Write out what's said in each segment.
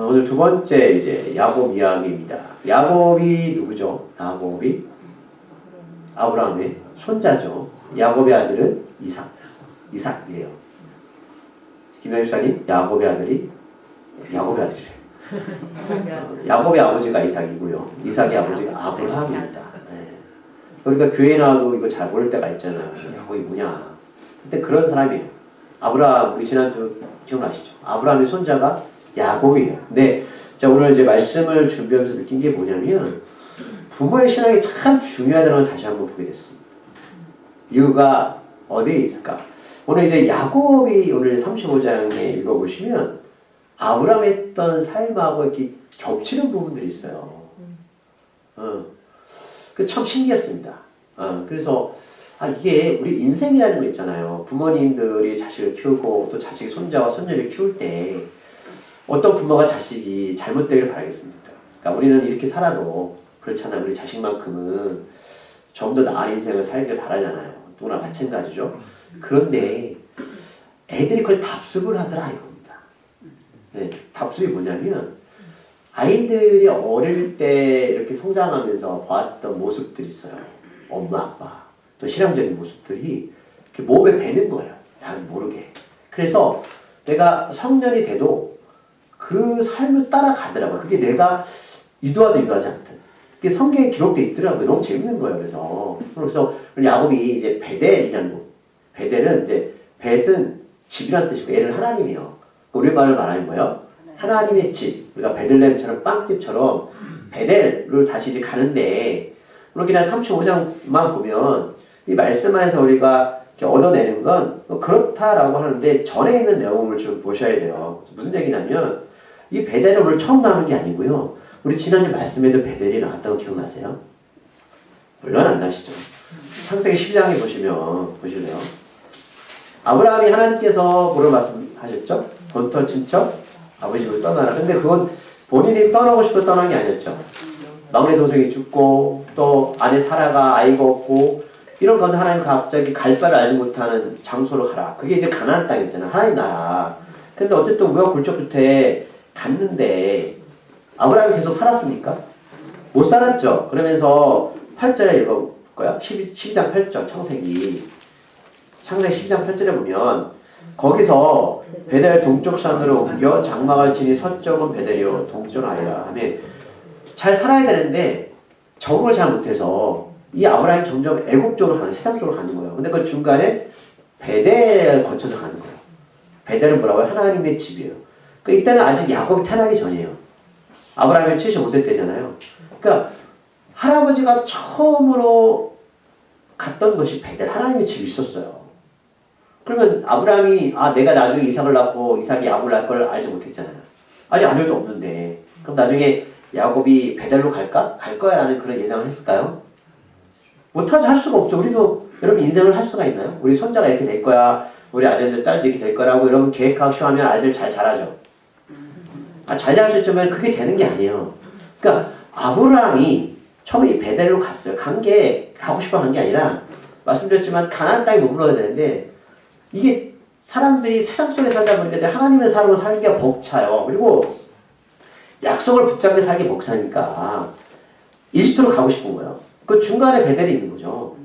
오늘 두 번째 이제 야곱 이야기입니다. 야곱이 누구죠? 야곱이 아브라함의 손자죠. 야곱의 아들은 이삭이래요. 김현주사님, 야곱의 아들이 야곱의 아들이래요. 야곱의 아버지가 이삭이고요. 이삭의 아버지가 아브라함입니다. 네. 그러니까 교회 나와도 이거 잘 모를 때가 있잖아요. 야곱이 뭐냐? 근데 그런 사람이에요. 아브라함, 우리 지난주 기억나시죠? 아브라함의 손자가 야곱이에요. 근데 자, 오늘 이제 말씀을 준비하면서 느낀 게 뭐냐면 부모의 신앙이 참 중요하다는 걸 다시 한번 보게 됐습니다. 이유가 어디에 있을까? 오늘 이제 야곱이 오늘 35장에 읽어보시면 아브라함이 했던 삶하고 이렇게 겹치는 부분들이 있어요. 그 참 신기했습니다. 그래서 이게 우리 인생이라는 거 있잖아요. 부모님들이 자식을 키우고 또 자식이 손자와 손녀를 키울 때 어떤 부모가 자식이 잘못되기를 바라겠습니까? 그러니까 우리는 이렇게 살아도 그렇잖아요. 우리 자식만큼은 좀 더 나은 인생을 살길 바라잖아요. 누구나 마찬가지죠. 그런데 애들이 그걸 답습을 하더라 이겁니다. 네, 답습이 뭐냐면 아이들이 어릴 때 이렇게 성장하면서 봤던 모습들이 있어요. 엄마, 아빠. 또 실험적인 모습들이 이렇게 몸에 배는 거예요. 나는 모르게. 그래서 내가 성년이 돼도 그 삶을 따라가더라고요. 그게 내가 유도하든 유도하지 않든. 그게 성경에 기록되어 있더라고요. 너무 재밌는 거예요. 그래서 야곱이 이제 베델이라는 거. 베델은 이제 벳은 집이라는 뜻이고 얘는 하나님이요. 우리말로 말하면 뭐예요? 하나님의 집. 우리가 베들레헴처럼 빵집처럼 베델을 다시 이제 가는데 그렇게 35장만 보면 이 말씀 안에서 우리가 얻어내는 건 그렇다라고 하는데 전에 있는 내용을 좀 보셔야 돼요. 무슨 얘기냐면 이 베델은 오늘 처음 나오는 게 아니고요. 우리 지난주 말씀에도 베델이 나왔다고 기억나세요? 물론 안 나시죠? 창세기 12장에 보실래요? 아브라함이 하나님께서 뭐로 말씀하셨죠? 본토 친척 아버지 집을 떠나라. 근데 그건 본인이 떠나고 싶어 떠난 게 아니었죠. 막내 동생이 죽고 또 아내 사라가 아이가 없고 이런 가운데 하나님 갑자기 갈 바를 알지 못하는 장소로 가라. 그게 이제 가나안 땅이잖아. 하나님 나라. 근데 어쨌든 우여곡절 끝에 갔는데 아브라함이 계속 살았습니까? 못 살았죠. 그러면서 8절에 읽어볼까요? 12장 8절 창세기 12장 8절에 보면 거기서 베델 동쪽 산으로 옮겨 장막을 치니 서쪽은 베델이요 동쪽은 아니라 하면 잘 살아야 되는데 적응을 잘 못해서 이 아브라함이 점점 애국 쪽으로 가는 세상 쪽으로 가는 거예요. 근데 그 중간에 베델을 거쳐서 가는 거예요. 베델은 뭐라고요? 하나님의 집이에요. 그러니까 이때는 아직 야곱이 태어나기 전이에요. 아브라함이 75세 때잖아요. 그러니까 할아버지가 처음으로 갔던 것이 베델, 하나님의 집이 있었어요. 그러면 아브라함이 내가 나중에 이삭을 낳고 이삭이 야곱을 낳을 걸 알지 못했잖아요. 아직 아들도 없는데 그럼 나중에 야곱이 베델로 갈까? 갈 거야 라는 그런 예상을 했을까요? 못하죠. 할 수가 없죠. 우리도 여러분 인생을 할 수가 있나요? 우리 손자가 이렇게 될 거야. 우리 아들들 딸도 이렇게 될 거라고 여러분 계획하고 시험하면 아이들 잘 자라죠. 잘 자랄 수 있지만 그게 되는 게 아니에요. 그러니까 아브라함이 처음에 이 베델로 갔어요. 가고 싶어 간 게 아니라 말씀드렸지만 가나안 땅에 머물러야 되는데 이게 사람들이 세상 속에 살다 보니까 하나님의 사람으로 살기가 벅차요. 그리고 약속을 붙잡고 살기 벅차니까 이집트로 가고 싶은 거예요. 그 중간에 베델이 있는 거죠.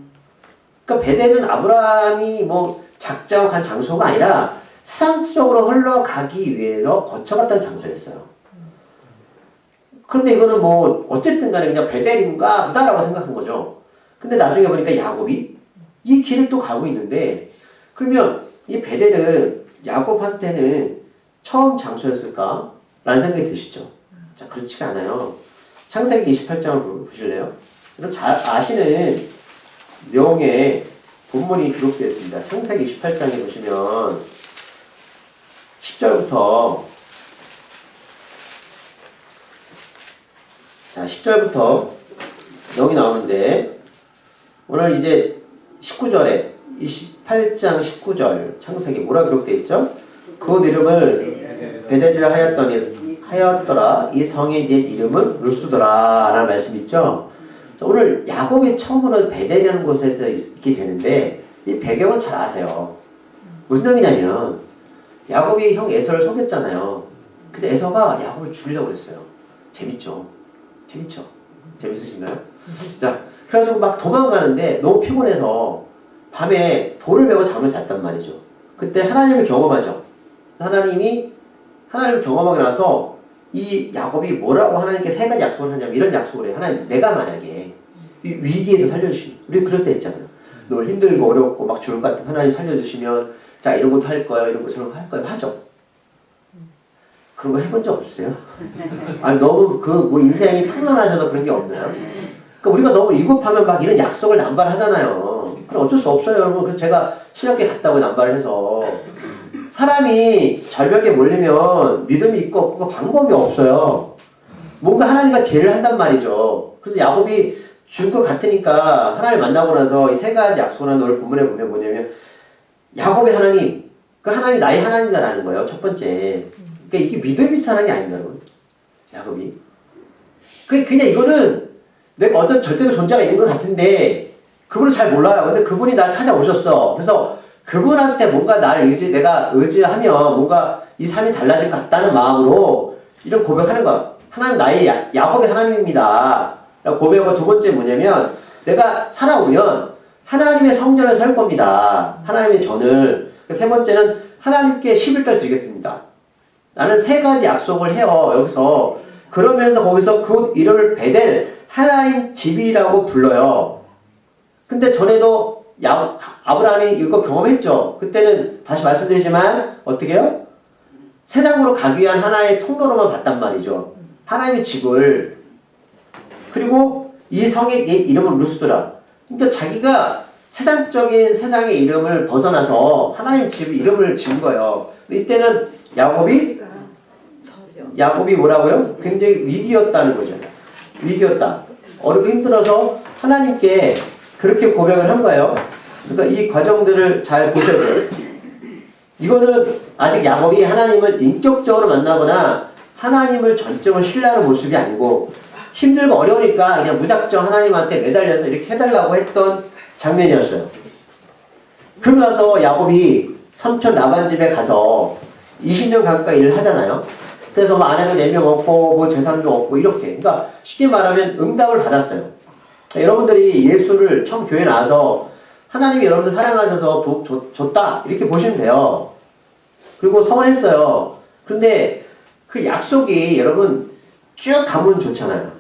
그러니까 베델은 아브라함이 작정하고 간 장소가 아니라 세상적으로 흘러가기 위해서 거쳐갔던 장소였어요. 그런데 이거는 어쨌든 간에 그냥 베델인가 보다라고 생각한 거죠. 근데 나중에 보니까 야곱이 이 길을 또 가고 있는데 그러면 이 베델은 야곱한테는 처음 장소였을까? 라는 생각이 드시죠? 자, 그렇지가 않아요. 창세기 28장을 보실래요? 여러분 잘 아시는 내용에 본문이 기록되어 있습니다. 창세기 28장에 보시면 10절부터 10절부터 내용이 나오는데 오늘 이제 19절에 28장 19절 창세기 뭐라 기록되어 있죠? 그 이름을 베델이라 하였더라. 이 성의 옛 이름은 루스더라 라는 말씀 있죠? 오늘 야곱이 처음으로 베델이라는 곳에서 있게 되는데 이 배경을 잘 아세요. 무슨 얘기냐면 야곱이 형 에서를 속였잖아요. 그래서 에서가 야곱을 죽이려고 그랬어요. 재밌죠? 재밌죠? 재밌으신가요? 자, 그래가지고 막 도망가는데 너무 피곤해서 밤에 돌을 베고 잠을 잤단 말이죠. 그때 하나님을 경험하죠. 하나님을 경험하고 나서 이 야곱이 뭐라고 하나님께 세 가지 약속을 하냐면 이런 약속을 해요. 하나님, 내가 만약에 이 위기에서 살려주시면, 우리 그럴 때 있잖아요. 너 힘들고 어렵고 막 죽을 것 같으면 하나님 살려주시면 자 이런 것도 할 거예요, 이런 거 저런 거 할 거예요. 하죠. 그런 거 해본 적 없어요? 아니 너무 뭐 인생이 평안하셔서 그런 게 없나요? 그러니까 우리가 너무 위급하면 막 이런 약속을 남발하잖아요. 그럼 어쩔 수 없어요, 여러분. 그래서 제가 신학교에 갔다고 남발을 해서 사람이 절벽에 몰리면 믿음이 있고 없고 방법이 없어요. 뭔가 하나님과 딜을 한단 말이죠. 그래서 야곱이 죽을 것 같으니까 하나님 만나고 나서 이 세 가지 약속을 한 오늘 본문에 보면 뭐냐면 야곱의 하나님, 그 하나님이 나의 하나님이다라는 거예요. 첫 번째. 그러니까 이게 믿음이 사람이 아닙니다, 여러분. 야곱이. 그냥 이거는 내가 어떤 절대로 존재가 있는 것 같은데 그분을 잘 몰라요. 근데 그분이 날 찾아오셨어. 그래서 그분한테 뭔가 내가 의지하면 뭔가 이 삶이 달라질 것 같다는 마음으로 이런 고백하는 거. 하나님 나의 야곱의 하나님입니다. 고백하고 두 번째 뭐냐면 내가 살아오면 하나님의 성전을 살 겁니다. 하나님의 전을. 세 번째는 하나님께 11달 드리겠습니다. 라는 세 가지 약속을 해요. 여기서. 그러면서 거기서 그 이름을 베델 하나님 집이라고 불러요. 근데 전에도 아브라함이 이거 경험했죠. 그때는 다시 말씀드리지만 어떻게 해요? 세상으로 가기 위한 하나의 통로로만 봤단 말이죠. 하나님의 집을. 그리고 이 성의 이름은 루스드라. 그러니까 자기가 세상적인 세상의 이름을 벗어나서 하나님 집 이름을 지은 거예요. 이때는 야곱이 뭐라고요? 굉장히 위기였다는 거죠. 위기였다. 어렵고 힘들어서 하나님께 그렇게 고백을 한 거예요. 그러니까 이 과정들을 잘 보셔야 돼요. 이거는 아직 야곱이 하나님을 인격적으로 만나거나 하나님을 전적으로 신뢰하는 모습이 아니고 힘들고 어려우니까 그냥 무작정 하나님한테 매달려서 이렇게 해달라고 했던 장면이었어요. 그러고 나서 야곱이 삼촌 라반 집에 가서 20년 가까이 일을 하잖아요. 그래서 뭐 아내도 4명 없고 뭐 재산도 없고 이렇게. 그러니까 쉽게 말하면 응답을 받았어요. 여러분들이 예수를 처음 교회 나와서 하나님이 여러분들 사랑하셔서 줬다 이렇게 보시면 돼요. 그리고 서원했어요. 그런데 그 약속이 여러분 쭉 가면 좋잖아요.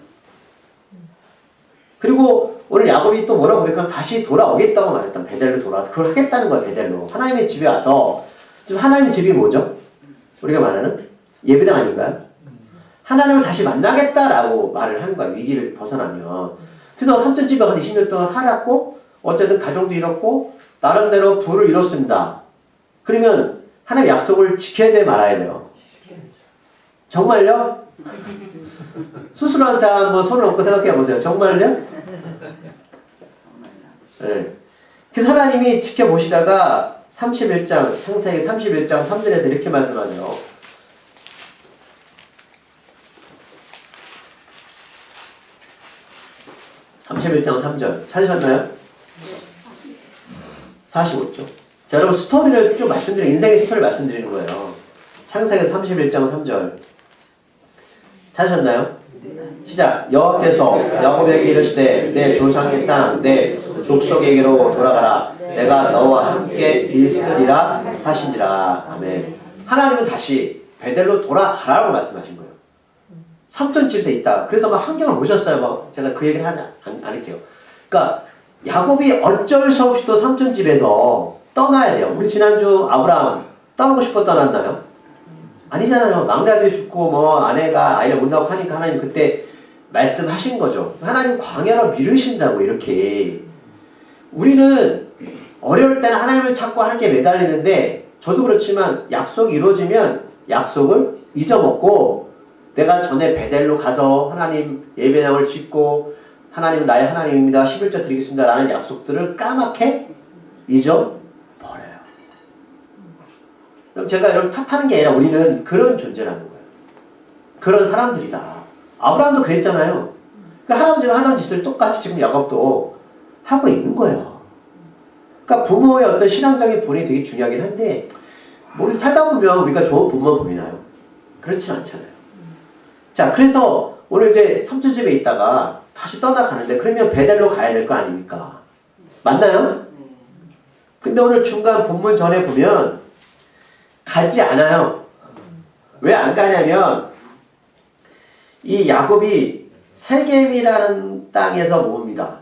그리고 오늘 야곱이 또 뭐라고 고백하면 다시 돌아오겠다고 말했던 베델로 돌아와서 그걸 하겠다는 거예요. 베델로. 하나님의 집에 와서. 지금 하나님의 집이 뭐죠? 우리가 말하는 예배당 아닌가요? 하나님을 다시 만나겠다라고 말을 하는 거야. 위기를 벗어나면. 그래서 삼촌 집에 가서 20년 동안 살았고 어쨌든 가정도 이뤘고 나름대로 부를 이뤘습니다. 그러면 하나님의 약속을 지켜야 돼 말아야 돼요? 정말요? 스스로한테 한번 손을 얹고 생각해 보세요. 정말요? 네. 그래서 하나님이 지켜보시다가 31장, 창세기 31장 3절에서 이렇게 말씀하세요. (31장 3절) 찾으셨나요? 45쪽. 자, 여러분 스토리를 쭉 인생의 스토리를 말씀드리는 거예요. 창세기 31장 3절 찾으셨나요? 시작. 여호와께서 야곱에게 이르시되 내 조상의 땅 내 족속에게로 돌아가라. 내가 너와 함께 있으리라 하신지라. 아멘. 하나님은 다시 베델로 돌아가라고 말씀하신 거예요. 삼촌 집에 있다. 그래서 막 환경을 보셨어요. 제가 그 얘기는 안 할게요. 그러니까 야곱이 어쩔 수 없이 또 삼촌 집에서 떠나야 돼요. 우리 지난주 아브라함 떠나고 싶어 떠났나요? 아니잖아요. 막내 아들이 죽고 뭐 아내가 아이를 못 낳고 하니까 하나님 그때 말씀하신 거죠. 하나님 광야로 미루신다고 이렇게. 우리는 어려울 때는 하나님을 찾고 하나님께 매달리는데 저도 그렇지만 약속이 이루어지면 약속을 잊어먹고 내가 전에 베델로 가서 하나님 예배당을 짓고 하나님은 나의 하나님입니다. 11조 드리겠습니다. 라는 약속들을 까맣게 잊어버려요. 그럼 제가 여러분 탓하는 게 아니라 우리는 그런 존재라는 거예요. 그런 사람들이다. 아브라함도 그랬잖아요. 그러니까 할아버지가 하던 짓을 똑같이 지금 야곱도 하고 있는 거예요. 그러니까 부모의 어떤 신앙적인 본이 되게 중요하긴 한데 우리 살다 보면 우리가 좋은 부모만 보이나요? 그렇진 않잖아요. 자, 그래서 오늘 이제 삼촌 집에 있다가 다시 떠나가는데 그러면 베델로 가야 될 거 아닙니까? 맞나요? 근데 오늘 중간 본문 전에 보면 가지 않아요. 왜 안 가냐면 이 야곱이 세겜이라는 땅에서 모읍니다.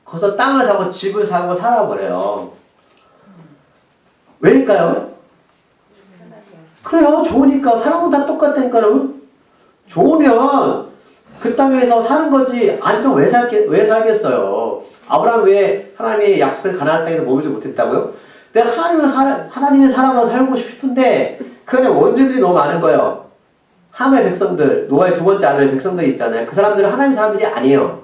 거기서 땅을 사고 집을 사고 살아버려요. 왜일까요? 그래요. 좋으니까. 사람은 다 똑같다니까요. 좋으면 그 땅에서 사는 거지. 안 좋으면 왜 살겠어요. 아브라함 왜 하나님의 약속해서 가나안 땅에서 머물지 못했다고요? 내가 하나님의 사람으로 살고 싶은데 그 안에 원죄들이 너무 많은 거예요. 함의 백성들, 노아의 두 번째 아들 백성들이 있잖아요. 그 사람들은 하나님 사람들이 아니에요.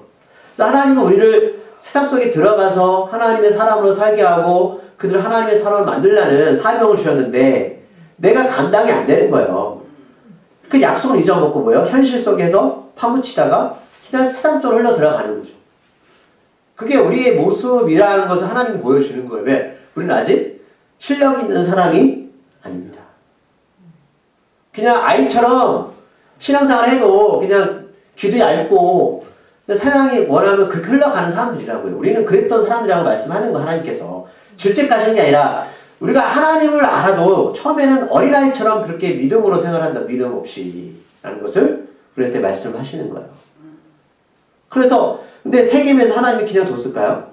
그래서 하나님은 우리를 세상 속에 들어가서 하나님의 사람으로 살게 하고 그들을 하나님의 사람을 만들라는 사명을 주셨는데 내가 감당이 안 되는 거예요. 그 약속을 잊어먹고 뭐예요? 현실 속에서 파묻히다가 그냥 세상 쪽으로 흘러 들어가는 거죠. 그게 우리의 모습이라는 것을 하나님이 보여주는 거예요. 왜? 우리는 아직 실력 있는 사람이 아닙니다. 그냥 아이처럼 신앙생활 해도 그냥 귀도 얇고 사랑이 원하면 그렇게 흘러가는 사람들이라고요. 우리는 그랬던 사람들이라고 말씀하는 거 하나님께서 질책하시는 게 아니라 우리가 하나님을 알아도 처음에는 어린아이처럼 그렇게 믿음으로 생활한다. 믿음 없이 라는 것을 우리한테 말씀하시는 거예요. 그래서 근데 세겜에서 하나님이 그냥 뒀을까요?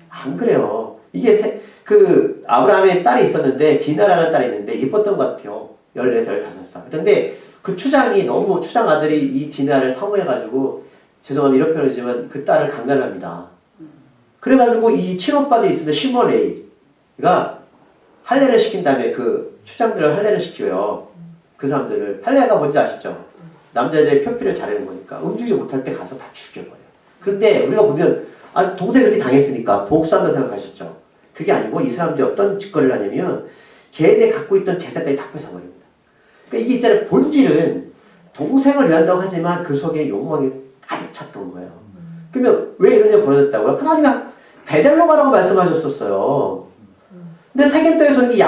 안 그래요. 이게 그 아브라함의 딸이 있었는데 디나라는 딸이 있는데 예뻤던 것 같아요. 14살, 15살. 그런데 그 추장이 너무 추장 아들이 이 디나를 사모해가지고 죄송하면 이런 표현이지만 그 딸을 강간합니다. 그래가지고 이 친오빠도 있었는데 시몬 레이가 할례를 시킨 다음에 그 추장들을 할례를 시켜요. 그 사람들을. 할례가 뭔지 아시죠? 남자들의 표피를 자르는 거니까 움직이지 못할 때 가서 다 죽여버려요. 그런데 우리가 보면 동생이 그렇게 당했으니까 복수한다 생각하셨죠? 그게 아니고 이 사람들이 어떤 짓거리를 하냐면 걔네 갖고 있던 재산까지 다 뺏어버립니다. 그러니까 이게 있잖아요. 본질은 동생을 위한다고 하지만 그 속에 욕망이 가득 찼던 거예요. 그러면 왜 이런 일이 벌어졌다고요? 하나님이 베델로 가라고 말씀하셨었어요. 근데 세겜 땅에 저는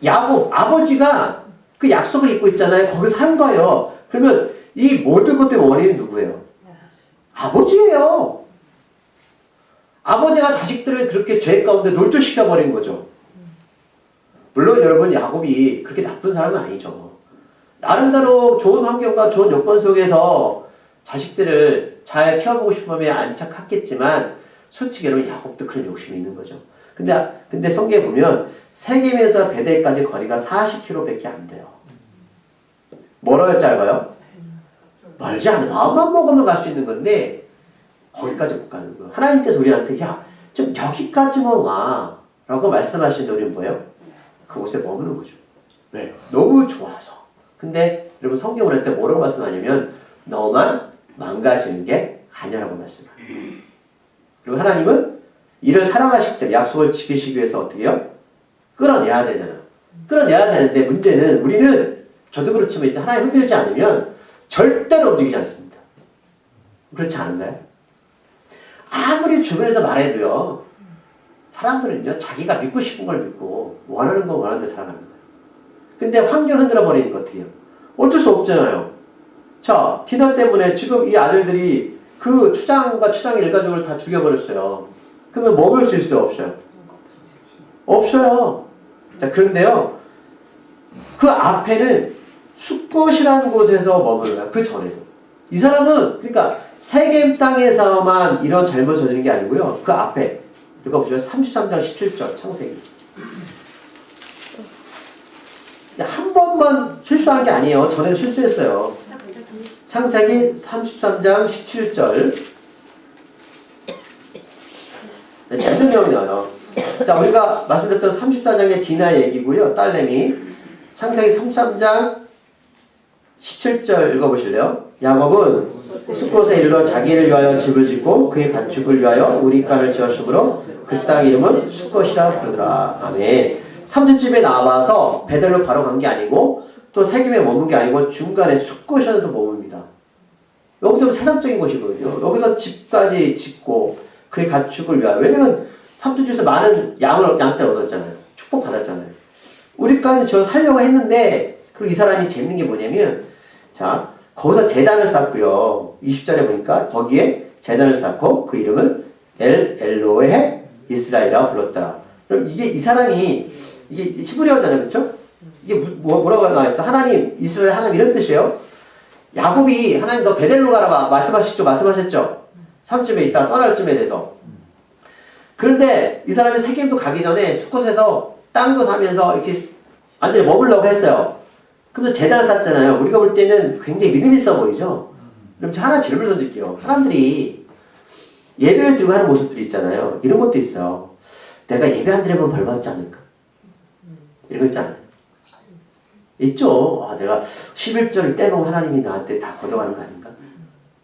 야곱 아버지가 그 약속을 잊고 있잖아요. 거기서 산 거예요. 그러면 이 모든 것들의 원인은 누구예요? 아버지예요. 아버지가 자식들을 그렇게 죄 가운데 놀조시켜버린 거죠. 물론 여러분 야곱이 그렇게 나쁜 사람은 아니죠. 나름대로 좋은 환경과 좋은 여건 속에서 자식들을 잘 키워보고 싶으면 안착했겠지만 솔직히 여러분 야곱도 그런 욕심이 있는 거죠. 근데 성경에 보면 세겜에서 베델까지 거리가 40km밖에 안 돼요. 멀어요, 짧아요? 멀지 않아. 마음만 먹으면 갈 수 있는 건데 거기까지 못 가는 거예요. 하나님께서 우리한테 좀 여기까지만 와 라고 말씀하시는데 우리는 뭐예요? 그곳에 머무는 거죠. 왜? 너무 좋아서. 근데 여러분 성경을 할 때 뭐라고 말씀하냐면 너만 망가지는 게 아니라고 말씀해요. 그리고 하나님은 이를 사랑하시기 때문에 약속을 지키시기 위해서 어떻게 해요? 끌어내야 되잖아. 끌어내야 되는데 문제는 우리는 저도 그렇지만 이제 하나님 흔들지 않으면 절대로 움직이지 않습니다. 그렇지 않은가요? 아무리 주변에서 말해도요. 사람들은요. 자기가 믿고 싶은 걸 믿고 원하는 거 원하는 데 살아가는 거예요. 근데 환경 흔들어 버리니까 어떻게 해요? 어쩔 수 없잖아요. 자, 디나 때문에 지금 이 아들들이 그 추장과 추장의 일가족을 다 죽여버렸어요. 그러면 머물 수 있어요? 없어요? 없어요. 자, 그런데요. 그 앞에는 숫곳이라는 곳에서 머물러요. 그 전에도. 이 사람은 그러니까 세겜 땅에서만 이런 잘못 저지른 게 아니고요. 그 앞에 읽어보시면 33장 17절 창세기. 한 번만 실수한 게 아니에요. 전에도 실수했어요. 창세기 33장 17절. 재밌는 내용이 나와요. 자, 우리가 말씀드렸던 34장의 디나 얘기고요. 딸내미. 창세기 33장 17절 읽어보실래요? 야곱은 숫곳에 이르러 자기를 위하여 집을 짓고 그의 가축을 위하여 우리간을 지었으므로 그 땅 이름은 숫곳이라 부르더라. 아멘. 삼촌집에 나와서 베델로 바로 간 게 아니고 또 세겜에 머문 게 아니고 중간에 숫곳에도 머뭅니다. 여기도 세상적인 곳이거든요. 여기서 집까지 짓고 그의 가축을 위하여. 왜냐면 삼촌집에서 많은 양떼를 얻었잖아요. 축복받았잖아요. 우리까지 저 살려고 했는데 그리고 이 사람이 재밌는 게 뭐냐면 자, 거기서 제단을 쌓고요. 20절에 보니까 거기에 제단을 쌓고 그 이름을 엘로헤 이스라엘이라고 불렀다. 그럼 이게 이 사람이 이게 히브리어잖아요, 그렇죠? 이게 뭐라고 나와 있어? 하나님, 이스라엘 하나님 이런 뜻이에요. 야곱이 하나님 너 베델로 가라 말씀하셨죠? 3쯤에 있다 떠날 쯤에 돼서. 그런데 이 사람이 세겜도 가기 전에 수컷에서 땅도 사면서 이렇게 완전히 머물려고 했어요. 그러면서 제단을 쌓잖아요. 우리가 볼 때는 굉장히 믿음 있어 보이죠? 그럼 저 하나 질문을 던질게요. 사람들이 예배를 드리고 하는 모습들이 있잖아요. 이런 것도 있어요. 내가 예배 안 드리면 벌 받지 않을까? 이런 거 있지 않아요? 있죠. 아, 내가 11절을 떼놓은 하나님이 나한테 다 걷어가는 거 아닌가?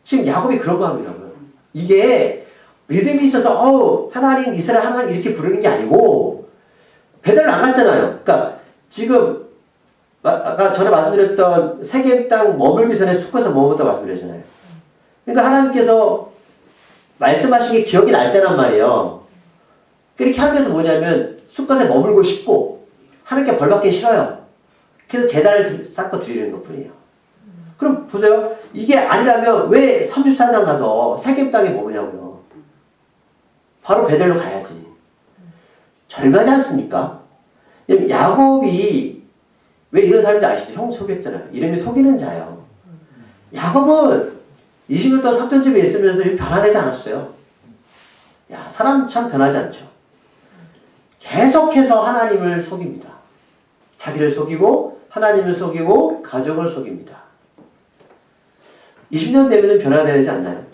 지금 야곱이 그런 마음이라고요. 이게 믿음이 있어서 하나님, 이스라엘 하나님 이렇게 부르는 게 아니고 베델로 안 갔잖아요. 그러니까 지금 아까 전에 말씀드렸던 세겜 땅 머물기 전에 숲에서 머물다 말씀드렸잖아요. 그러니까 하나님께서 말씀하신 게 기억이 날 때란 말이에요. 그렇게 하면서 뭐냐면 숲에 머물고 싶고 하나님께 벌 받기 싫어요. 그래서 제단을 쌓고 드리는 것 뿐이에요. 그럼 보세요. 이게 아니라면 왜 34장 가서 세겜 땅에 머무냐고요. 바로 베델로 가야지. 절묘하지 않습니까? 야곱이 왜 이런 사람인지 아시죠? 형 속였잖아요. 이름이 속이는 자예요. 야곱은 20년 동안 삽전집에 있으면서 변화되지 않았어요. 야, 사람 참 변하지 않죠. 계속해서 하나님을 속입니다. 자기를 속이고 하나님을 속이고 가족을 속입니다. 20년 되면 변화되지 않나요?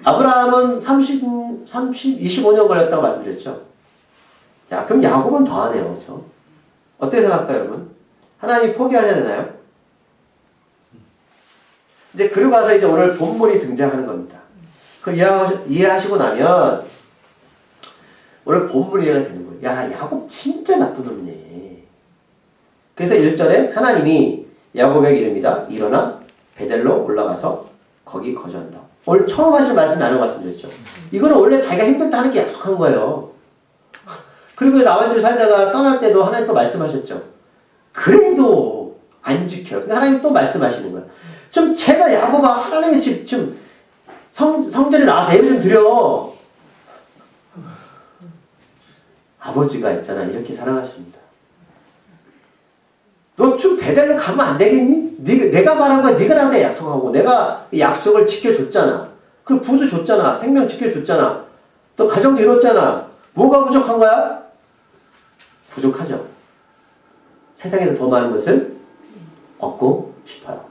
아브라함은 25년 걸렸다고 말씀드렸죠. 야, 그럼 야곱은 더하네요. 그렇죠? 어떻게 생각할까요, 여러분? 하나님 포기하셔야 되나요? 이제 그러고 가서 이제 오늘 본문이 등장하는 겁니다. 그걸 이해하시고 나면 오늘 본문이 이해가 되는 거예요. 야, 야곱 진짜 나쁜 놈이네. 그래서 1절에 하나님이 야곱에게 이릅니다. 일어나 베델로 올라가서 거기 거주한다. 오늘 처음 하신 말씀이 아니라고 말씀드렸죠. 이거는 원래 자기가 힘들다 하는 게 약속한 거예요. 그리고 라반집에 살다가 떠날 때도 하나님 또 말씀하셨죠. 그래도 안 지켜요. 그러니까 하나님 또 말씀하시는 거예요. 좀 제발 야곱아 하나님의 집 좀 성전에 나와서 예배 좀 드려. 아버지가 있잖아. 이렇게 사랑하십니다. 너 좀 베델로 가면 안 되겠니? 내가 말한 거야. 네가 나한테 약속하고 내가 약속을 지켜줬잖아. 그리고 부도 줬잖아. 생명 지켜줬잖아. 또 가정도 이뤘잖아. 뭐가 부족한 거야? 부족하죠. 세상에서 더 많은 것을 얻고 싶어요.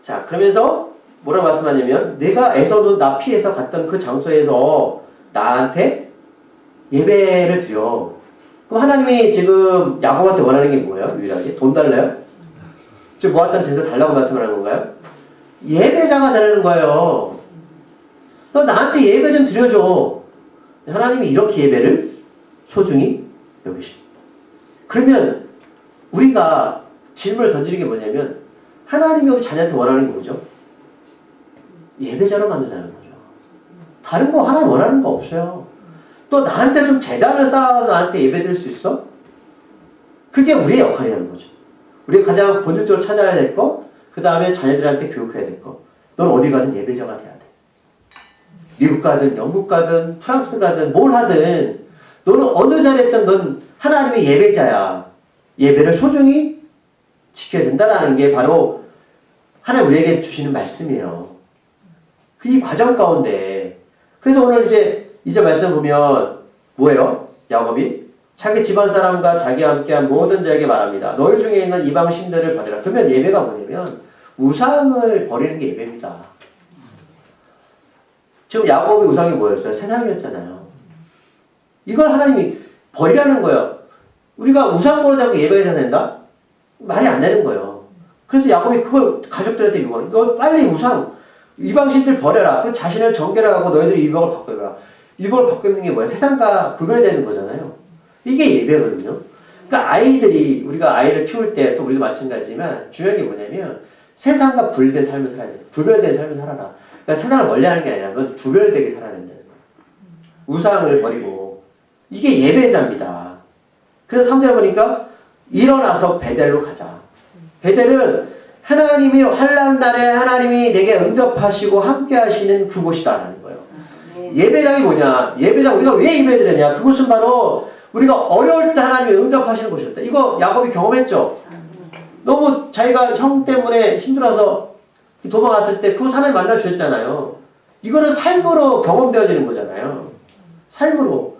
자, 그러면서 뭐라고 말씀하냐면 내가 에서도 나 피해서 갔던 그 장소에서 나한테 예배를 드려. 그럼 하나님이 지금 야곱한테 원하는 게 뭐예요? 유일하게? 돈 달래요? 지금 모았던 제사 달라고 말씀하는 건가요? 예배자가 되라는 거예요. 너 나한테 예배 좀 드려줘. 하나님이 이렇게 예배를 소중히 여기십니다. 그러면 우리가 질문을 던지는 게 뭐냐면 하나님이 우리 자녀한테 원하는 게 뭐죠? 예배자로 만들라는 거죠. 다른 거 하나님 원하는 거 없어요. 또 나한테 좀 제단을 쌓아서 나한테 예배 드릴 수 있어? 그게 우리의 역할이라는 거죠. 우리가 가장 본질적으로 찾아야 될 거, 그 다음에 자녀들한테 교육해야 될 거. 넌 어디 가든 예배자가 돼야 돼. 미국 가든 영국 가든 프랑스 가든 뭘 하든 너는 어느 자리에 있든 넌 하나님의 예배자야. 예배를 소중히 지켜야 된다는 게 바로 하나님 우리에게 주시는 말씀이에요. 이 과정 가운데 그래서 오늘 이제 말씀 보면 뭐예요? 야곱이 자기 집안 사람과 자기와 함께한 모든 자에게 말합니다. 너희 중에 있는 이방 신들을 버리라. 그러면 예배가 뭐냐면 우상을 버리는 게 예배입니다. 지금 야곱의 우상이 뭐였어요? 세상이었잖아요. 이걸 하나님이 버리라는 거예요. 우리가 우상 버리자고 예배해야 된다? 말이 안 되는 거예요. 그래서 야곱이 그걸 가족들한테 요구하는 너 빨리 우상 이방신들 버려라. 그리고 자신을 정결하고 너희들이 이방을 바꿔라. 이방을 바꾸는 게 뭐야? 세상과 구별되는 거잖아요. 이게 예배거든요. 그러니까 아이들이 우리가 아이를 키울 때 또 우리도 마찬가지지만 중요한 게 뭐냐면 세상과 분리된 삶을 살아야 돼. 구별된 삶을 살아라. 그러니까 세상을 멀리하는 게 아니라 구별되게 살아야 된다는 거예요. 우상을 버리고 이게 예배자입니다. 그래서 3절에 보니까 일어나서 베델로 가자. 베델은 하나님이 환난 날에 하나님이 내게 응답하시고 함께 하시는 그곳이다라는 거예요. 예배당이 뭐냐? 예배당 우리가 왜 예배드렸냐? 그곳은 바로 우리가 어려울 때 하나님이 응답하시는 곳이었다. 이거 야곱이 경험했죠. 너무 자기가 형 때문에 힘들어서 도망갔을 때 그곳 하나님 만나 주셨잖아요. 이거는 삶으로 경험되어지는 거잖아요. 삶으로.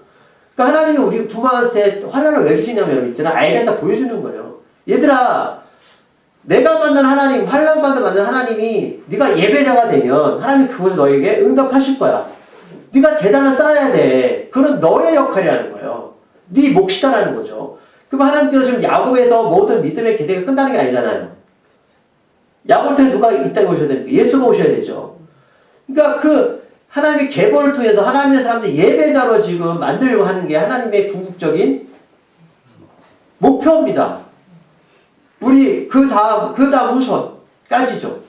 그러니까 하나님이 우리 부모한테 환난을 왜 주시냐면 여러분 있잖아. 알겠다 보여주는 거예요. 얘들아, 내가 만난 하나님, 환난 가운데 만난 하나님이 네가 예배자가 되면 하나님이 그곳에 너에게 응답하실 거야. 네가 재단을 쌓아야 돼. 그건 너의 역할이라는 거예요. 네 몫이다라는 거죠. 그럼 하나님께서 지금 야곱에서 모든 믿음의 계대가 끝나는 게 아니잖아요. 야곱한테 누가 있다고 오셔야 되니까 예수가 오셔야 되죠. 그러니까 그 하나님의 계보를 통해서 하나님의 사람들 예배자로 지금 만들려고 하는 게 하나님의 궁극적인 목표입니다. 우리 그 다음 우선까지죠.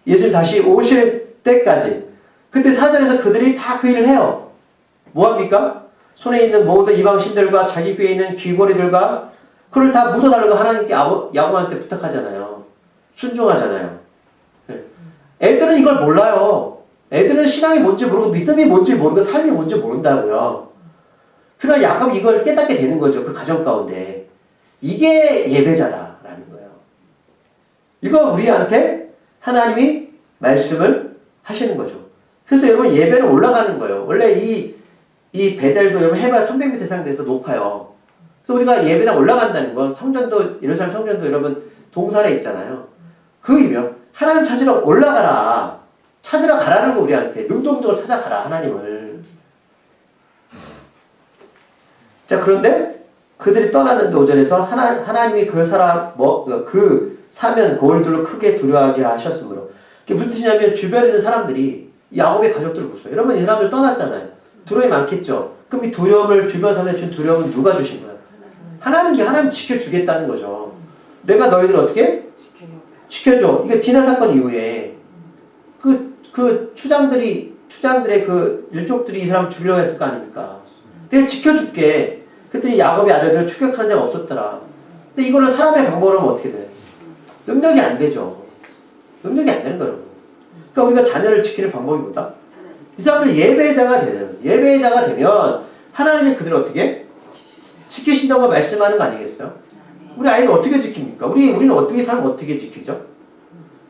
예수님 다시 오실 때까지. 그때 4절에서 그들이 다 그 일을 해요. 뭐합니까? 손에 있는 모든 이방신들과 자기 귀에 있는 귀고리들과 그걸 다 묻어달라고 하나님께 야곱한테 부탁하잖아요. 순종하잖아요. 애들은 이걸 몰라요. 애들은 신앙이 뭔지 모르고 믿음이 뭔지 모르고 삶이 뭔지 모른다고요. 그러나 야곱은 이걸 깨닫게 되는 거죠. 그 가정 가운데. 이게 예배자다라는 거예요. 이거 우리한테 하나님이 말씀을 하시는 거죠. 그래서 여러분 예배는 올라가는 거예요. 원래 이 베델도 여러분 해발 300m 이상 돼서 높아요. 그래서 우리가 예배당 올라간다는 건 성전도 예루살렘 성전도 여러분 동산에 있잖아요. 그 의미요. 하나님 찾으러 올라가라. 찾으러 가라는 거 우리한테. 능동적으로 찾아가라 하나님을. 자 그런데 그들이 떠났는데 5절에서 하나님이 그 사람 그 사면 거울들로 크게 두려워하게 하셨으므로. 그게 무슨 뜻이냐면 주변에 있는 사람들이 야곱의 가족들을 보세요. 여러분 이 사람들 떠났잖아요. 두려움이 많겠죠. 그럼 이 두려움을 주변 사람들이 준 두려움은 누가 주신 거예요? 하나님 지켜주겠다는 거죠. 내가 너희들 어떻게? 지켜줘. 이게 디나 사건 이후에 그 추장들의 그 일족들이 이 사람 죽이려고 했을 거 아닙니까? 내가 지켜줄게. 그랬더니 야곱의 아들들을 추격하는 자가 없었더라. 근데 이거를 사람의 방법으로 하면 어떻게 돼? 능력이 안 되죠. 능력이 안 되는 거예요. 그러니까 우리가 자녀를 지키는 방법이 뭐다? 이 사람들이 예배자가 되면 하나님이 그들을 어떻게? 지키신다고 말씀하는 거 아니겠어요? 우리 아이는 어떻게 지킵니까? 우리는 어떻게 살면 어떻게 지키죠?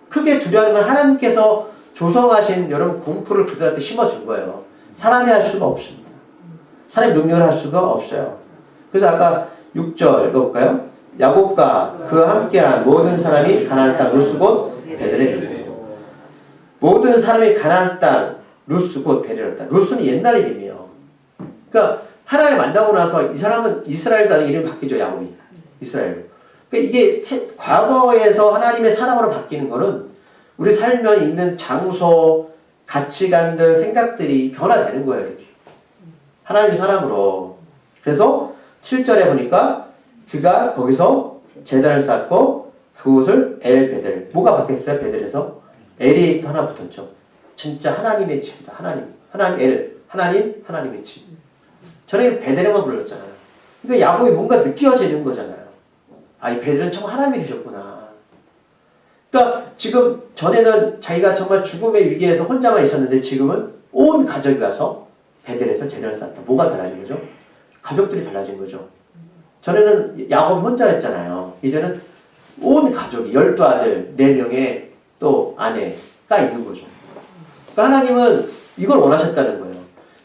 크게 두려워하는 건 하나님께서 조성하신 여러분 공포를 그들한테 심어준 거예요. 사람이 할 수가 없습니다. 사람이 능력을 할 수가 없어요. 그래서 아까 6절 읽어볼까요? 야곱과 그와 함께한 모든 사람이 가나안 땅 루스 곧 베델에 이르고 모든 사람이 가나안 땅 루스 곧 베델이었다. 루스는 옛날 이름이에요. 그러니까 하나님 만나고 나서 이 사람은 이스라엘이라는 이름이 바뀌죠. 야곱이. 이스라엘. 그러니까 이게 과거에서 하나님의 사람으로 바뀌는 거는 우리 살면 있는 장소, 가치관들, 생각들이 변화되는 거예요. 이렇게. 하나님의 사람으로. 그래서 7절에 보니까 그가 거기서 제단을 쌓고 그곳을 엘 베델. 뭐가 바뀌었어요? 베델에서? 엘이 또 하나 붙었죠. 진짜 하나님의 집이다. 하나님의 집. 저는 베델에만 불렀잖아요. 그러니까 야곱이 뭔가 느껴지는 거잖아요. 아, 이 베델은 참 하나님이 계셨구나. 그러니까 지금 전에는 자기가 정말 죽음의 위기에서 혼자만 있었는데 지금은 온 가족이 와서 베델에서 제단을 쌓았다. 뭐가 달라진 거죠? 가족들이 달라진 거죠. 전에는 야곱이 혼자였잖아요. 이제는 온 가족이 12아들, 4명의 또 아내가 있는 거죠. 그러니까 하나님은 이걸 원하셨다는 거예요.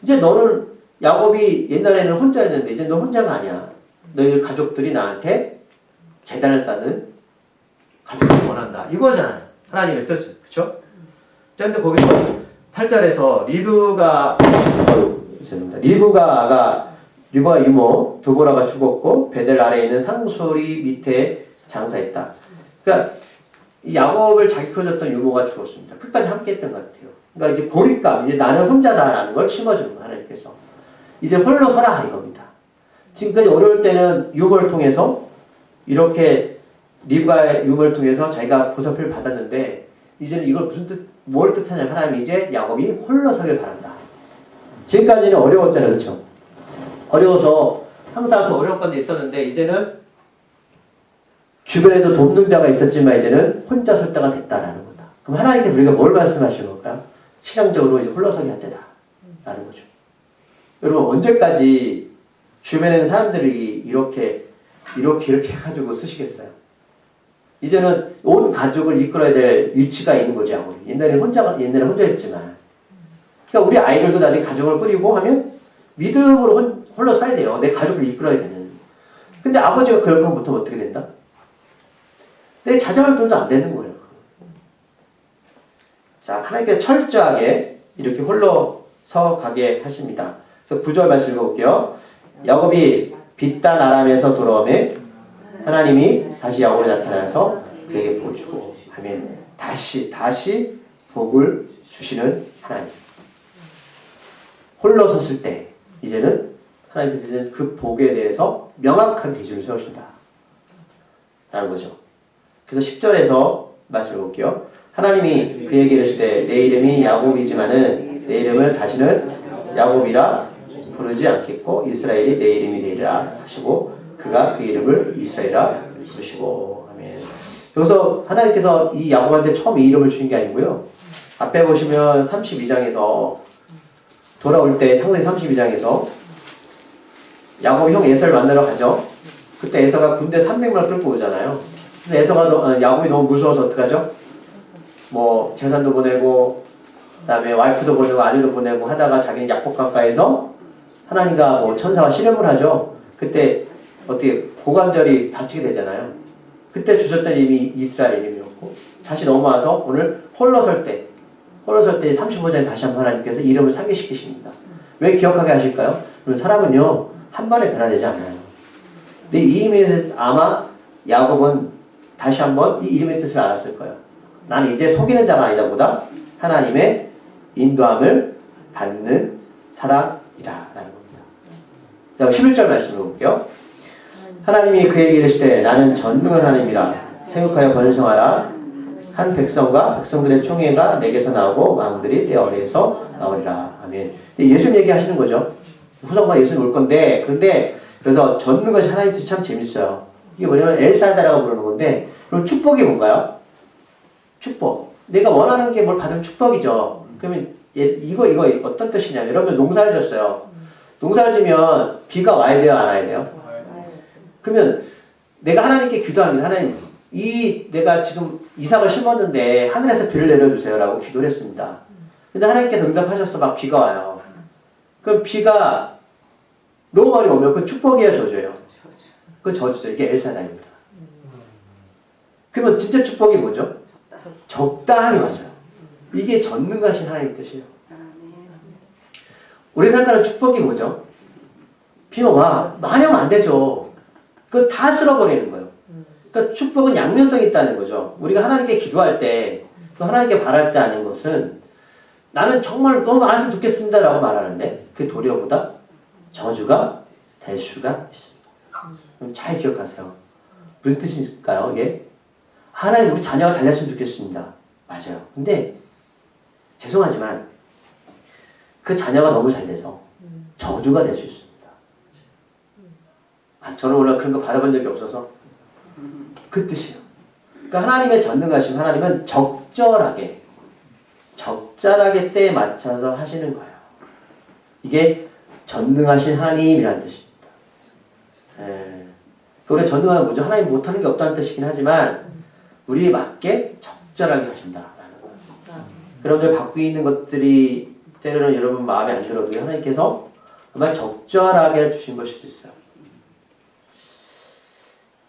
이제 너는 야곱이 옛날에는 혼자였는데 이제 너 혼자가 아니야. 너희 가족들이 나한테 제단을 쌓는 가족을 원한다. 이거잖아요. 하나님의 뜻은. 그쵸? 자, 근데 거기서 8절에서 리브가 이모 드보라가 죽었고 베델 아래에 있는 상소리 밑에 장사했다. 그러니까 야곱을 자기 커졌던 유모가 죽었습니다. 끝까지 함께했던 것 같아요. 그러니까 이제 고립감, 이제 나는 혼자다라는 걸 심어주는 거예요. 하나님께서 이제 홀로 서라 이겁니다. 지금까지 어려울 때는 유모를 통해서 이렇게 리브가의 유모를 통해서 자기가 보살핌을 받았는데 이제는 이걸 뭘 뜻하냐면 하나님이 이제 야곱이 홀로 서길 바란다. 지금까지는 어려웠잖아요. 그렇죠? 어려워서 항상 그 어려운 건데 있었는데 이제는 주변에서 돕는 자가 있었지만 이제는 혼자 설 때가 됐다라는 거다. 그럼 하나님께서 우리가 뭘 말씀하시는 걸까요? 신앙적으로 이제 홀로서기 할 때다 라는 거죠. 여러분 언제까지 주변에 있는 사람들이 이렇게 해가지고 쓰시겠어요? 이제는 온 가족을 이끌어야 될 위치가 있는 거죠. 아무리. 옛날에 혼자였지만. 그러니까 우리 아이들도 나중에 가족을 꾸리고 하면 믿음으로 홀로 서야 돼요. 내 가족을 이끌어야 되는. 근데 아버지가 그렇게 못하면 어떻게 된다? 내 자녀를 둘도 안 되는 거예요. 자, 하나님께서 철저하게 이렇게 홀로 서가게 하십니다. 그래서 9절 말씀 읽어볼게요. 야곱이 빛단 아람에서 돌아오매 하나님이 다시 야곱에 나타나서 그에게 복을 주고 하면 다시 복을 주시는 하나님. 홀로 섰을 때 이제는 하나님께서 이제는 그 복에 대해서 명확한 기준을 세우신다 라는 거죠. 그래서 10절에서 말씀을 볼게요. 하나님이 그에게 이르시되 내 이름이 야곱이지만은 내 이름을 다시는 야곱이라 부르지 않겠고 이스라엘이 내 이름이 되리라 하시고 그가 그 이름을 이스라엘이라 부르시고 아멘. 여기서 하나님께서 이 야곱한테 처음 이 이름을 주신 게 아니고요. 앞에 보시면 32장에서 돌아올 때 창세기 32장에서 야곱이 형 에서를 만나러 가죠. 그때 에서가 군대 300명을 끌고 오잖아요. 근데 에서가 야곱이 너무 무서워서 어떡하죠? 뭐 재산도 보내고 그다음에 와이프도 보내고 아들도 보내고 하다가 자기는 약복 가까이서 하나님과 뭐 천사와 씨름을 하죠. 그때 어떻게 고관절이 다치게 되잖아요. 그때 주셨던 이름이 이스라엘 이름이었고 다시 넘어와서 오늘 홀로 설 때 35장에 다시 한번 하나님께서 이름을 상기시키십니다. 왜 기억하게 하실까요? 사람은요 한 번에 변화되지 않아요. 근데 이 의미에서 아마 야곱은 다시 한번 이 이름의 뜻을 알았을 거예요. 나는 이제 속이는 자가 아니다 보다 하나님의 인도함을 받는 사람이다 라는 겁니다. 자, 11절 말씀을 볼게요. 하나님이 그에게 이르시되 나는 전능한 하나님이라 생육하여 번성하라. 한 백성과 백성들의 총회가 내게서 나오고 왕들이 내 어리에서 나오리라. 아멘. 예수님 얘기하시는 거죠. 후손과 예수님 올 건데 그래서 전능하신 하나님 뜻이 참 재밌어요. 이게 뭐냐면 엘사다라고 부르는 건데 그럼 축복이 뭔가요? 축복. 내가 원하는 게 뭘 받으면 축복이죠. 그러면 이거 어떤 뜻이냐면 여러분들 농사를 졌어요. 농사를 지면 비가 와야 돼요? 안 와야 돼요? 그러면 내가 하나님께 기도합니다. 하나님 내가 지금 이삭을 심었는데 하늘에서 비를 내려주세요 라고 기도를 했습니다. 근데 하나님께서 응답하셔서 막 비가 와요. 그럼 비가 너무 많이 오면 그 축복이에요? 저주예요? 그 저주죠. 이게 엘사다입니다. 그러면 진짜 축복이 뭐죠? 적당히 맞아요. 이게 전능하신 하나님 뜻이에요. 우리 생각하는 축복이 뭐죠? 비가 와. 많이 오면 안 되죠. 그거 다 쓸어버리는 거예요. 그러니까 축복은 양면성이 있다는 거죠. 우리가 하나님께 기도할 때, 또 하나님께 바랄 때 하는 것은 나는 정말 너무 많았으면 좋겠습니다 라고 말하는데 그 도리어보다 저주가 될 수가 있습니다. 그럼 잘 기억하세요. 무슨 뜻일까요? 이게 하나님 우리 자녀가 잘 됐으면 좋겠습니다. 맞아요. 근데 죄송하지만 그 자녀가 너무 잘 돼서 저주가 될 수 있습니다. 저는 원래 그런 거 받아본 적이 없어서 그 뜻이에요. 그러니까 하나님의 전능하심, 하나님은 적절하게 적절하게 때에 맞춰서 하시는 거예요. 이게 전능하신 하나님이라는 뜻입니다. 우리 전능한 뭐죠? 하나님 못하는 게 없다는 뜻이긴 하지만 우리에 맞게 적절하게 하신다라는 거예요. 여러분들 바뀌는 것들이 때로는 여러분 마음에 안 들어도 하나님께서 정말 적절하게 주신 것일 수 있어요.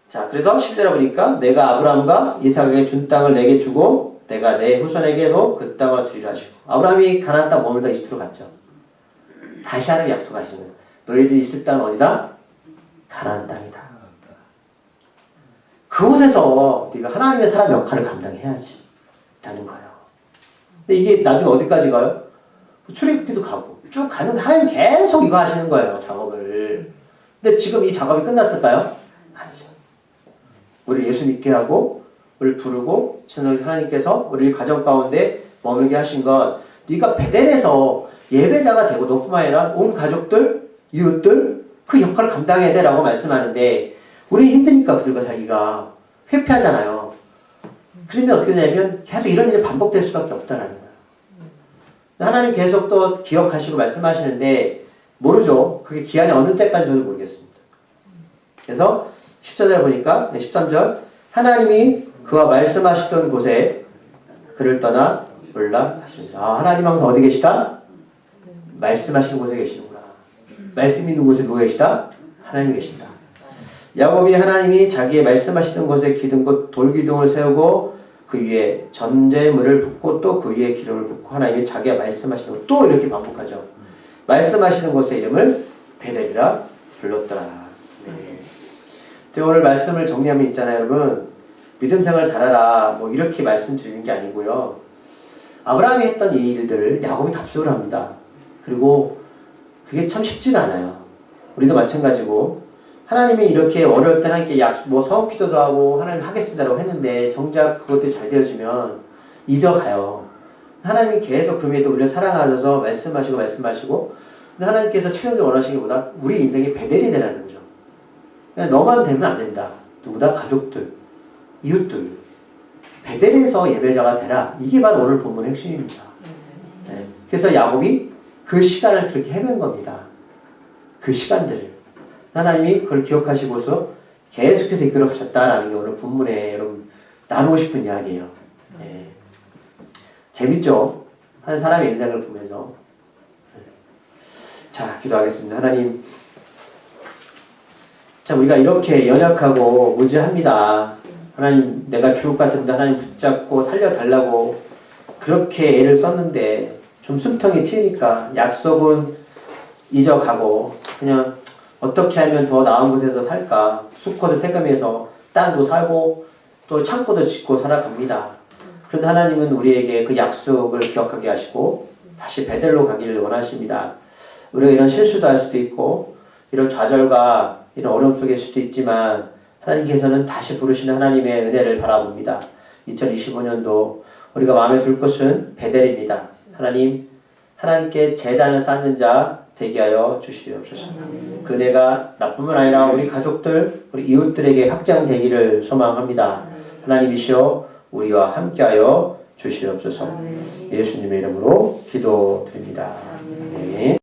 자, 그래서 10절에 보니까 내가 아브라함과 이삭에게 준 땅을 내게 주고 내가 내 후손에게도 그 땅을 주리라 하시고 아브라함이 가나안 땅 머물다 이집트로 갔죠. 다시 하나님 약속하시는 거예요. 너희들이 있을 땅은 어디다? 가나안 땅이다. 그곳에서 네가 하나님의 사람 역할을 감당해야지 라는 거예요. 근데 이게 나중에 어디까지 가요? 출애굽기도 가고 쭉 가는 하나님 계속 이거 하시는 거예요. 작업을. 근데 지금 이 작업이 끝났을까요? 아니죠. 우리를 예수 믿게 하고 우리를 부르고 하나님께서 우리 가정 가운데 머물게 하신 건 네가 베델에서 예배자가 되고 너뿐만 아니라 온 가족들, 이웃들 그 역할을 감당해야 돼 라고 말씀하는데 우리는 힘드니까 그들과 살기가 회피하잖아요. 그러면 어떻게 되냐면 계속 이런 일이 반복될 수밖에 없다는 거예요. 하나님 계속 또 기억하시고 말씀하시는데 모르죠. 그게 기한이 어느 때까지 저도 모르겠습니다. 그래서 14절 보니까 13절 하나님이 그와 말씀하시던 곳에 그를 떠나 올라가시니라. 아, 하나님 항상 어디 계시다? 말씀하시는 곳에 계시는구나. 말씀 있는 곳에 누가 계시다? 하나님이 계신다. 야곱이 하나님이 자기의 말씀하시던 곳에 기둥 곧 돌기둥을 세우고 그 위에 전제물을 붓고 또 그 위에 기름을 붓고 하나님이 자기가 말씀하시는 곳 또 이렇게 반복하죠. 말씀하시는 곳의 이름을 베델이라 불렀더라. 네. 제가 오늘 말씀을 정리하면 있잖아요, 여러분. 믿음 생활 잘하라 뭐 이렇게 말씀드리는 게 아니고요. 아브라함이 했던 이 일들을 야곱이 답습을 합니다. 그리고 그게 참 쉽지가 않아요. 우리도 마찬가지고 하나님이 이렇게 어려울 때는 이렇게 뭐 성기도도 하고 하나님 하겠습니다라고 했는데 정작 그것들이 잘 되어지면 잊어가요. 하나님이 계속 그럼에도 우리를 사랑하셔서 말씀하시고 근데 하나님께서 최종적으로 원하시기보다 우리 인생이 베델이 되라는 거죠. 그냥 너만 되면 안 된다. 누구다? 가족들, 이웃들. 베델에서 예배자가 되라. 이게 바로 오늘 본문의 핵심입니다. 네. 그래서 야곱이 그 시간을 그렇게 헤맨 겁니다. 그 시간들을. 하나님이 그걸 기억하시고서 계속해서 이끌어 가셨다라는 게 오늘 본문에 여러분 나누고 싶은 이야기예요. 네. 재밌죠? 한 사람의 인생을 보면서. 자, 기도하겠습니다. 하나님, 자, 우리가 이렇게 연약하고 무지합니다. 하나님, 내가 죽을 것 같은데 하나님 붙잡고 살려달라고 그렇게 애를 썼는데 좀 숨통이 튀니까 약속은 잊어가고 그냥 어떻게 하면 더 나은 곳에서 살까? 수코드 세금에서 땅도 사고 또 창고도 짓고 살아갑니다. 그런데 하나님은 우리에게 그 약속을 기억하게 하시고 다시 베델로 가기를 원하십니다. 우리가 이런 실수도 할 수도 있고 이런 좌절과 이런 어려움 속에 있을 수도 있지만 하나님께서는 다시 부르시는 하나님의 은혜를 바라봅니다. 2025년도 우리가 마음에 둘 것은 베델입니다. 하나님, 하나님께 제단을 쌓는 자 되게 하여 주시옵소서. 그 은혜가 나뿐만 아니라 우리 가족들, 우리 이웃들에게 확장되기를 소망합니다. 하나님이시여 우리와 함께하여 주시옵소서. 예수님의 이름으로 기도드립니다. 아멘.